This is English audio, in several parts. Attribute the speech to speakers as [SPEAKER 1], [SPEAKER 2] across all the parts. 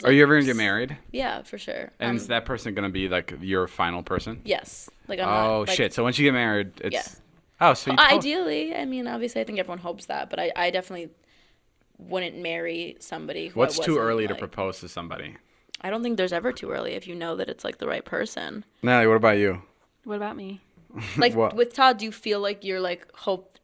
[SPEAKER 1] Are you ever gonna get married?
[SPEAKER 2] Yeah, for sure.
[SPEAKER 1] And is that person gonna be like your final person?
[SPEAKER 2] Yes. Like I'm
[SPEAKER 1] Oh
[SPEAKER 2] not, like,
[SPEAKER 1] shit! So once you get married, it's
[SPEAKER 2] Yeah.
[SPEAKER 1] oh, so you
[SPEAKER 2] ideally, I mean, obviously, I think everyone hopes that, but I definitely wouldn't marry somebody who
[SPEAKER 1] What's
[SPEAKER 2] I
[SPEAKER 1] too
[SPEAKER 2] wasn't,
[SPEAKER 1] early to
[SPEAKER 2] like-
[SPEAKER 1] propose to somebody?
[SPEAKER 2] I don't think there's ever too early if you know that it's like the right person.
[SPEAKER 1] Natalie, what about you?
[SPEAKER 3] What about me?
[SPEAKER 2] Like
[SPEAKER 1] What?
[SPEAKER 2] with Todd, do you feel like you're like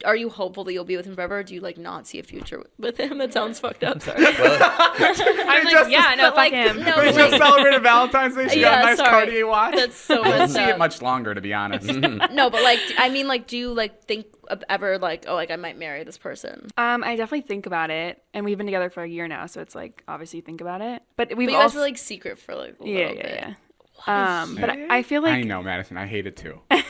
[SPEAKER 2] are you hopeful that you'll be with him forever, or do you like not see a future with him? That sounds fucked up. Sorry.
[SPEAKER 3] I'm like, yeah, no, fuck
[SPEAKER 2] like,
[SPEAKER 3] him.
[SPEAKER 2] no,
[SPEAKER 1] We
[SPEAKER 2] like-
[SPEAKER 1] just celebrated Valentine's Day. She got a nice
[SPEAKER 2] sorry.
[SPEAKER 1] Cartier watch.
[SPEAKER 2] That's so
[SPEAKER 1] I don't
[SPEAKER 2] messed
[SPEAKER 1] see
[SPEAKER 2] up.
[SPEAKER 1] it much longer, to be honest.
[SPEAKER 2] No, but like, I mean, like, do you like think of ever like, oh, like I might marry this person?
[SPEAKER 3] I definitely think about it, and we've been together for a year now, so it's like obviously think about it. But we've
[SPEAKER 2] But you guys
[SPEAKER 3] also
[SPEAKER 2] were like secret for like a little
[SPEAKER 3] yeah,
[SPEAKER 2] bit.
[SPEAKER 3] yeah, yeah. But I feel like
[SPEAKER 1] I know, Madison. I hate it too.
[SPEAKER 2] God,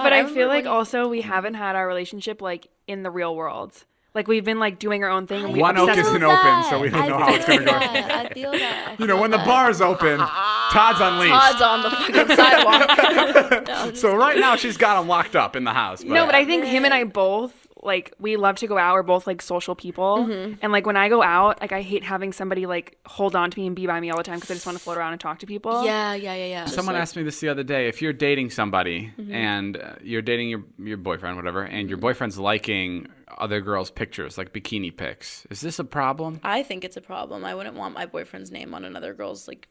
[SPEAKER 3] But I
[SPEAKER 2] remember
[SPEAKER 3] feel like
[SPEAKER 2] when-
[SPEAKER 3] also we haven't had our relationship like in the real world. Like we've been like doing our own thing. And we
[SPEAKER 1] One oak
[SPEAKER 3] obsess-
[SPEAKER 1] isn't open, so we don't know how it's gonna go.
[SPEAKER 2] I feel that.
[SPEAKER 1] You know, when the bar's open, Todd's unleashed.
[SPEAKER 2] Todd's on the fucking sidewalk. No,
[SPEAKER 1] So right now she's got him locked up in the house.
[SPEAKER 3] No, but I think him and I both like we love to go out. We're both like social people,
[SPEAKER 2] Mm-hmm.
[SPEAKER 3] and like when I go out, like I hate having somebody like hold on to me and be by me all the time because I just want to float around and talk to people.
[SPEAKER 2] yeah.
[SPEAKER 1] Someone asked me this the other day. If you're dating somebody
[SPEAKER 2] Mm-hmm.
[SPEAKER 1] and you're dating your boyfriend, whatever, and your boyfriend's liking other girls' pictures, like bikini pics, is this a problem?
[SPEAKER 2] I think it's a problem. I wouldn't want my boyfriend's name on another girl's like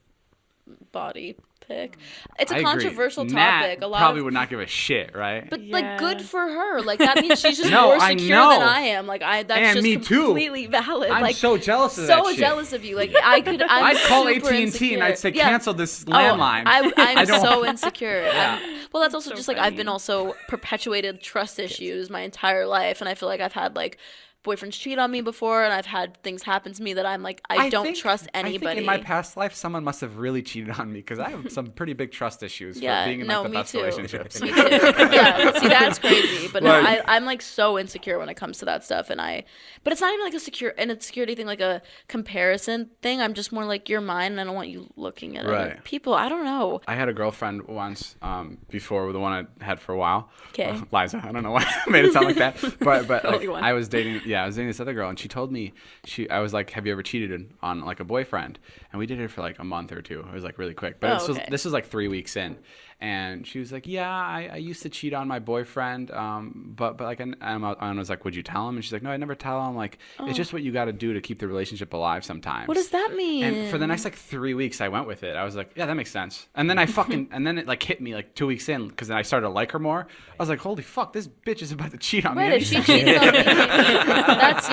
[SPEAKER 2] body pic. It's a
[SPEAKER 1] I agree.
[SPEAKER 2] controversial
[SPEAKER 1] Nat
[SPEAKER 2] topic. A lot
[SPEAKER 1] probably
[SPEAKER 2] of,
[SPEAKER 1] would not give a shit, right?
[SPEAKER 2] but
[SPEAKER 3] Yeah.
[SPEAKER 2] like good for her. Like that means she's just
[SPEAKER 1] No,
[SPEAKER 2] more
[SPEAKER 1] I
[SPEAKER 2] secure
[SPEAKER 1] know.
[SPEAKER 2] than I am. Like that's
[SPEAKER 1] And
[SPEAKER 2] just
[SPEAKER 1] me too.
[SPEAKER 2] completely valid.
[SPEAKER 1] I'm
[SPEAKER 2] like
[SPEAKER 1] so jealous of
[SPEAKER 2] so
[SPEAKER 1] that shit.
[SPEAKER 2] jealous of you. Like I could. I'm
[SPEAKER 1] I'd call
[SPEAKER 2] super
[SPEAKER 1] AT&T
[SPEAKER 2] insecure.
[SPEAKER 1] and I'd say,
[SPEAKER 2] Yeah.
[SPEAKER 1] cancel this
[SPEAKER 2] Oh,
[SPEAKER 1] landline.
[SPEAKER 2] I'm
[SPEAKER 1] I don't-
[SPEAKER 2] so insecure. Well, that's also
[SPEAKER 3] So
[SPEAKER 2] just like I've
[SPEAKER 3] funny.
[SPEAKER 2] been also perpetuated trust issues my entire life, and I feel like I've had like boyfriends cheat on me before, and I've had things happen to me that I'm like I don't trust anybody.
[SPEAKER 1] I think in my past life, someone must have really cheated on me because I have some pretty big trust issues
[SPEAKER 2] Yeah,
[SPEAKER 1] for being in
[SPEAKER 2] no,
[SPEAKER 1] like the
[SPEAKER 2] me
[SPEAKER 1] best
[SPEAKER 2] too.
[SPEAKER 1] relationships.
[SPEAKER 2] Me too. Yeah, see, that's crazy. But no,
[SPEAKER 1] Like-
[SPEAKER 2] I'm like so insecure when it comes to that stuff, but it's not even like an insecurity thing, like a comparison thing. I'm just more like you're mine, and I don't want you looking at other
[SPEAKER 1] Right.
[SPEAKER 2] people. I don't know.
[SPEAKER 1] I had a girlfriend once before the one I had for a while.
[SPEAKER 2] 'Kay.
[SPEAKER 1] Liza. I don't know why I made it sound like that. But like,
[SPEAKER 3] one.
[SPEAKER 1] I was dating this other girl, and she told me, I was like, have you ever cheated on like a boyfriend? And we did it for like a month or two. It was like really quick. But
[SPEAKER 2] Oh, okay.
[SPEAKER 1] this was like 3 weeks in. And she was like, yeah, I used to cheat on my boyfriend. But like, and I was like, would you tell him? And she's like, no, I never tell him. Like, it's just what you got to do to keep the relationship alive sometimes.
[SPEAKER 2] What does that mean?
[SPEAKER 1] And for the next like 3 weeks, I went with it. I was like, yeah, that makes sense. And then and then it like hit me like 2 weeks in because then I started to like her more. I was like, holy fuck, this bitch is about to cheat on me.
[SPEAKER 2] Wait, if she cheated on me, that's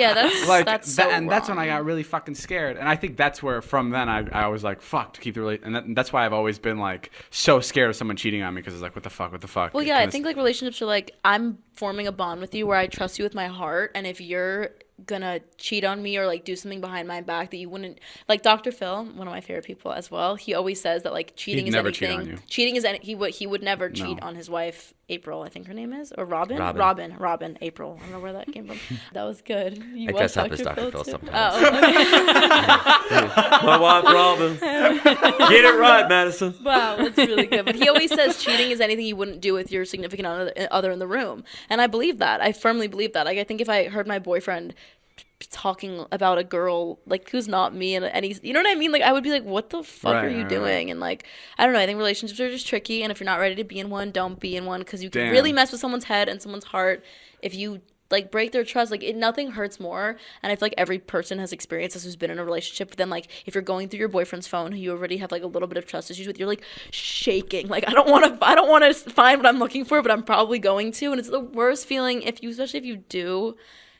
[SPEAKER 1] Like
[SPEAKER 2] that's so
[SPEAKER 1] and that's when I
[SPEAKER 2] wrong.
[SPEAKER 1] got really fucking scared. And I think that's where from then I was like, fuck, to keep the and that's why I've always been like so scared of someone cheating on me because it's like, what the fuck.
[SPEAKER 2] Well, yeah, I
[SPEAKER 1] Kinda-
[SPEAKER 2] think like relationships are like I'm forming a bond with you where I trust you with my heart, and if you're gonna cheat on me or like do something behind my back that you wouldn't like. Dr. Phil, one of my favorite people as well, he always says that like cheating
[SPEAKER 1] He'd
[SPEAKER 2] is
[SPEAKER 1] never cheat
[SPEAKER 2] anything.
[SPEAKER 1] on you.
[SPEAKER 2] Cheating is he would never cheat on his wife April, I think her name is, or Robin.
[SPEAKER 4] Robin.
[SPEAKER 2] April. I don't know where that came from. That was good. You
[SPEAKER 4] I
[SPEAKER 2] watch
[SPEAKER 4] dress up as Dr. Phil
[SPEAKER 2] too?
[SPEAKER 4] sometimes.
[SPEAKER 2] Oh, okay.
[SPEAKER 4] My wife, Robin. Get it right, Madison.
[SPEAKER 2] Wow, that's really good. But he always says cheating is anything you wouldn't do with your significant other in the room. And I believe that. I firmly believe that. Like, I think if I heard my boyfriend talking about a girl, like, who's not me, and he's, you know what I mean? Like, I would be like, what the fuck are you doing? And, like, I don't know. I think relationships are just tricky. And if you're not ready to be in one, don't be in one. Because you can really mess with someone's head and someone's heart if you like break their trust. Like, nothing hurts more, and I feel like every person has experienced this who's been in a relationship. But then, like, if you're going through your boyfriend's phone who you already have like a little bit of trust issues with, you're like shaking, like I don't want to find what I'm looking for, but I'm probably going to, and it's the worst feeling especially if you do.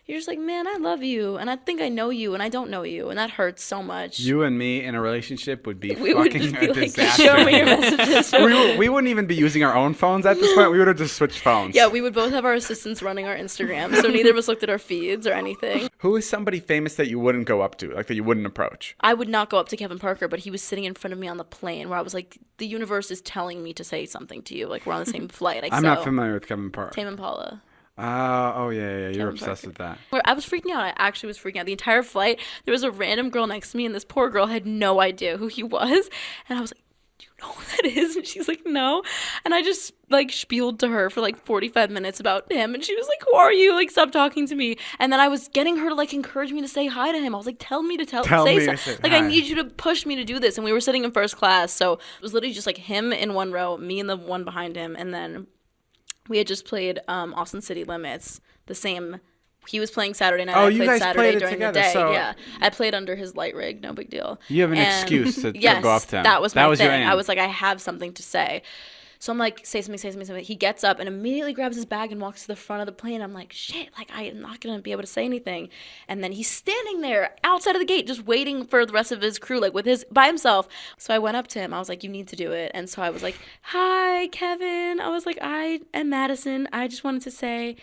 [SPEAKER 2] You're just like, man, I love you, and I think I know you, and I don't know you, and that hurts so much.
[SPEAKER 1] You and me in a relationship would be
[SPEAKER 2] We would
[SPEAKER 1] fucking
[SPEAKER 2] just be
[SPEAKER 1] a
[SPEAKER 2] like,
[SPEAKER 1] disaster.
[SPEAKER 2] show me your messages.
[SPEAKER 1] we wouldn't even be using our own phones at this point. We would have just switched phones.
[SPEAKER 2] Yeah, we would both have our assistants running our Instagram, so neither of us looked at our feeds or anything.
[SPEAKER 1] Who is somebody famous that you wouldn't go up to, like that you wouldn't approach?
[SPEAKER 2] I would not go up to Kevin Parker, but he was sitting in front of me on the plane where I was like, the universe is telling me to say something to you. Like, we're on the same flight.
[SPEAKER 1] I'm not familiar with Kevin Parker.
[SPEAKER 2] Tame Impala.
[SPEAKER 1] Oh, yeah. You're
[SPEAKER 2] Kevin
[SPEAKER 1] obsessed
[SPEAKER 2] Parker.
[SPEAKER 1] with that.
[SPEAKER 2] Where I was freaking out. I actually was freaking out. The entire flight, there was a random girl next to me, and this poor girl had no idea who he was. And I was like, do you know who that is? And she's like, no. And I just like spieled to her for like 45 minutes about him. And she was like, who are you? Like, stop talking to me. And then I was getting her to like encourage me to say hi to him. I was like, tell me to say something. Like, I need you to push me to do this. And we were sitting in first class. So it was literally just like him in one row, me in the one behind him. And then we had just played Austin City Limits, the same. He was playing Saturday night. I played Saturday during the day. So yeah, I played under his light rig. No big deal.
[SPEAKER 1] You have an excuse to
[SPEAKER 2] yes,
[SPEAKER 1] go up to him.
[SPEAKER 2] That was my thing. I was like, I have something to say. So I'm like, say something. He gets up and immediately grabs his bag and walks to the front of the plane. I'm like, shit, like I am not gonna be able to say anything. And then he's standing there outside of the gate, just waiting for the rest of his crew, like by himself. So I went up to him. I was like, you need to do it. And so I was like, hi, Kevin. I was like, I am Madison. I just wanted to say,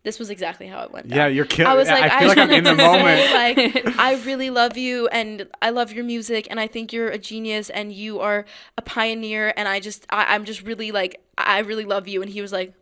[SPEAKER 2] this was exactly how it went down.
[SPEAKER 1] Yeah, you're killing.
[SPEAKER 2] I was like,
[SPEAKER 1] I feel like I'm in the moment.
[SPEAKER 2] Like, I really love you, and I love your music, and I think you're a genius, and you are a pioneer, and I'm just really like, I really love you. And he was like,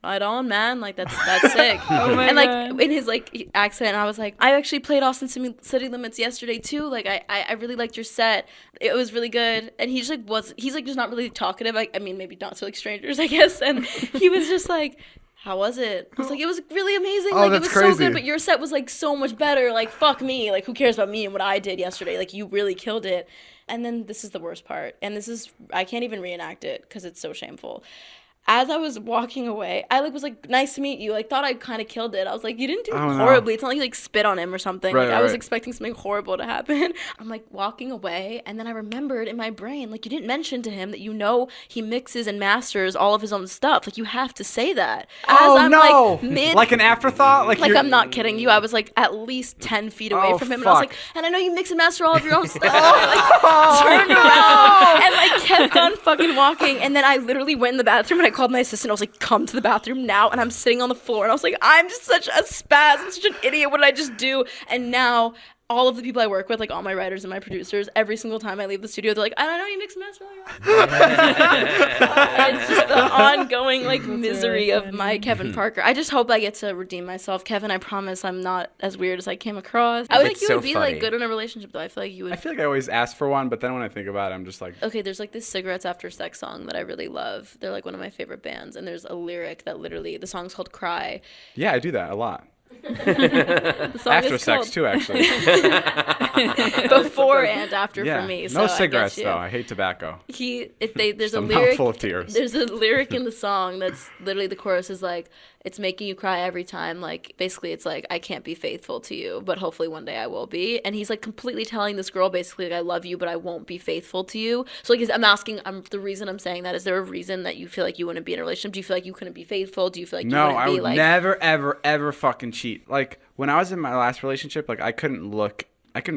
[SPEAKER 2] right on, man. Like, that's sick.
[SPEAKER 3] Oh my
[SPEAKER 2] and like
[SPEAKER 3] God.
[SPEAKER 2] in his like accent, I was like, I actually played Austin City Limits yesterday too. Like, I really liked your set. It was really good. And he just like he's like just not really talkative. I mean, maybe not to like strangers, I guess. And he was just like, how was it? I was like, it was really amazing.
[SPEAKER 1] Oh,
[SPEAKER 2] like, it
[SPEAKER 1] that's
[SPEAKER 2] was
[SPEAKER 1] crazy.
[SPEAKER 2] so good, but your set was like so much better. Like, fuck me. Like, who cares about me and what I did yesterday? Like, you really killed it. And then this is the worst part. And I can't even reenact it because it's so shameful. As I was walking away, I like was like, nice to meet you. Like, thought I kind of killed it. I was like, you didn't do it horribly. It's not like you like spit on him or something.
[SPEAKER 1] Right,
[SPEAKER 2] like, I was
[SPEAKER 1] right.
[SPEAKER 2] expecting something horrible to happen. I'm like walking away, and then I remembered in my brain, like, you didn't mention to him that he mixes and masters all of his own stuff. Like, you have to say that.
[SPEAKER 1] Like an afterthought? Like
[SPEAKER 2] I'm not kidding you. I was like at least 10 feet away from him. And I was like, and I know you mix and master all of your own stuff. And I like turned around and like kept on fucking walking. And then I literally went in the bathroom and I called my assistant. I was like, come to the bathroom now. And I'm sitting on the floor and I was like, I'm just such a spaz. I'm such an idiot. What did I just do? And now all of the people I work with, like all my writers and my producers, every single time I leave the studio, they're like, I don't know, you mix and master all your own. It's just the ongoing like misery of my Kevin Parker. I just hope I get to redeem myself. Kevin, I promise I'm not as weird as I came across. I would think you would be like good in a relationship though. I feel like you would.
[SPEAKER 1] I feel like I always ask for one, but then when I think about it, I'm just like,
[SPEAKER 2] okay, there's like this Cigarettes After Sex song that I really love. They're like one of my favorite bands, and there's a lyric that literally, the song's called Cry.
[SPEAKER 1] yeah, I do that a lot.
[SPEAKER 2] The song
[SPEAKER 1] After
[SPEAKER 2] is
[SPEAKER 1] sex
[SPEAKER 2] called
[SPEAKER 1] too, actually.
[SPEAKER 2] Before and after
[SPEAKER 1] Yeah.
[SPEAKER 2] for me.
[SPEAKER 1] No
[SPEAKER 2] So I
[SPEAKER 1] cigarettes
[SPEAKER 2] get you.
[SPEAKER 1] though. I hate tobacco.
[SPEAKER 2] There's a
[SPEAKER 1] I'm
[SPEAKER 2] lyric
[SPEAKER 1] full of tears.
[SPEAKER 2] There's a lyric in the song that's literally, the chorus is like, it's making you cry every time. Like, basically it's like, I can't be faithful to you, but hopefully one day I will be. And he's like completely telling this girl basically, like, I love you, but I won't be faithful to you. So like, I'm asking, the reason I'm saying that, is there a reason that you feel like you wouldn't be in a relationship? Do you feel like you couldn't be faithful? Do you feel like you wouldn't
[SPEAKER 1] I
[SPEAKER 2] be
[SPEAKER 1] would
[SPEAKER 2] like
[SPEAKER 1] never, ever, ever fucking cheat. Like when I was in my last relationship, like I couldn't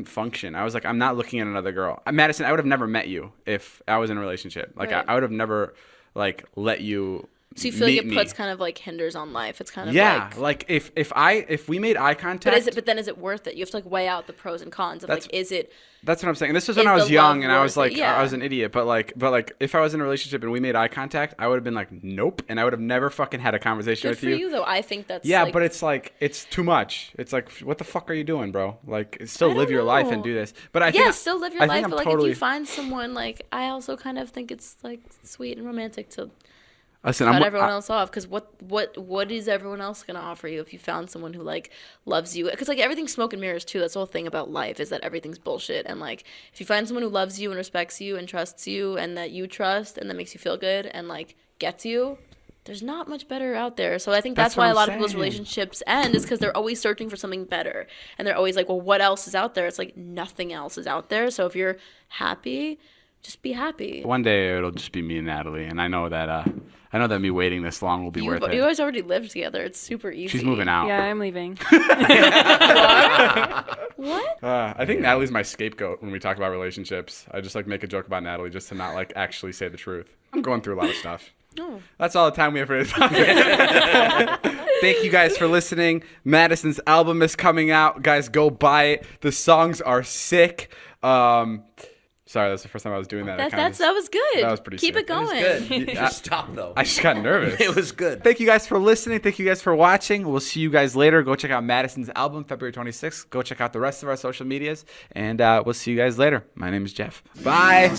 [SPEAKER 1] function. I was like, I'm not looking at another girl. Madison, I would have never met you if I was in a relationship. Like
[SPEAKER 2] Right.
[SPEAKER 1] I would have never like let you.
[SPEAKER 2] So you feel like it
[SPEAKER 1] meet
[SPEAKER 2] puts
[SPEAKER 1] me.
[SPEAKER 2] kind of like hinders on life. It's kind of
[SPEAKER 1] Like if we made eye contact.
[SPEAKER 2] but then is it worth it? You have to like weigh out the pros and cons of like, is it?
[SPEAKER 1] That's what I'm saying. This was when
[SPEAKER 2] Is
[SPEAKER 1] I
[SPEAKER 2] the
[SPEAKER 1] was young
[SPEAKER 2] love
[SPEAKER 1] and I was
[SPEAKER 2] worth
[SPEAKER 1] like,
[SPEAKER 2] it? Yeah.
[SPEAKER 1] I was an idiot. But like, if I was in a relationship and we made eye contact, I would have been like, nope, and I would have never fucking had a conversation
[SPEAKER 2] Good
[SPEAKER 1] with
[SPEAKER 2] for you though. I think that's
[SPEAKER 1] but it's like it's too much. It's like, what the fuck are you doing, bro? Like, still
[SPEAKER 2] I
[SPEAKER 1] live
[SPEAKER 2] don't
[SPEAKER 1] your life
[SPEAKER 2] know.
[SPEAKER 1] and do this. But I think
[SPEAKER 2] still live your
[SPEAKER 1] I
[SPEAKER 2] life.
[SPEAKER 1] think I'm
[SPEAKER 2] But like,
[SPEAKER 1] totally,
[SPEAKER 2] if you find someone, like, I also kind of think it's like sweet and romantic to
[SPEAKER 1] listen,
[SPEAKER 2] cut everyone else off, because what is everyone else gonna offer you if you found someone who like loves you? Because like everything's smoke and mirrors too. That's the whole thing about life, is that everything's bullshit. And like, if you find someone who loves you and respects you and trusts you and that you trust and that makes you feel good and like gets you, there's not much better out there. So I think that's
[SPEAKER 1] what
[SPEAKER 2] why
[SPEAKER 1] I'm
[SPEAKER 2] a lot of people's
[SPEAKER 1] saying.
[SPEAKER 2] relationships end, is because they're always searching for something better, and they're always like, well, what else is out there? It's like nothing else is out there. So if you're happy, just be happy.
[SPEAKER 1] one day it'll just be me and Natalie, and I know that me waiting this long will be worth it.
[SPEAKER 2] You guys already live together. It's super easy.
[SPEAKER 1] She's moving out.
[SPEAKER 3] Yeah, I'm leaving.
[SPEAKER 2] What?
[SPEAKER 1] I think Natalie's my scapegoat when we talk about relationships. I just like make a joke about Natalie just to not like actually say the truth. I'm going through a lot of stuff.
[SPEAKER 2] No.
[SPEAKER 1] That's all the time we have for this topic. Thank you guys for listening. Madison's album is coming out. Guys, go buy it. The songs are sick. Sorry, that's the first time I was doing that.
[SPEAKER 2] That was good.
[SPEAKER 1] That was pretty
[SPEAKER 2] Keep
[SPEAKER 1] sick.
[SPEAKER 2] it going.
[SPEAKER 4] Good. You just stop though.
[SPEAKER 1] I just got nervous.
[SPEAKER 4] It was good.
[SPEAKER 1] Thank you guys for listening. Thank you guys for watching. We'll see you guys later. Go check out Madison's album, February 26th. Go check out the rest of our social medias. And we'll see you guys later. My name is Jeff. Bye.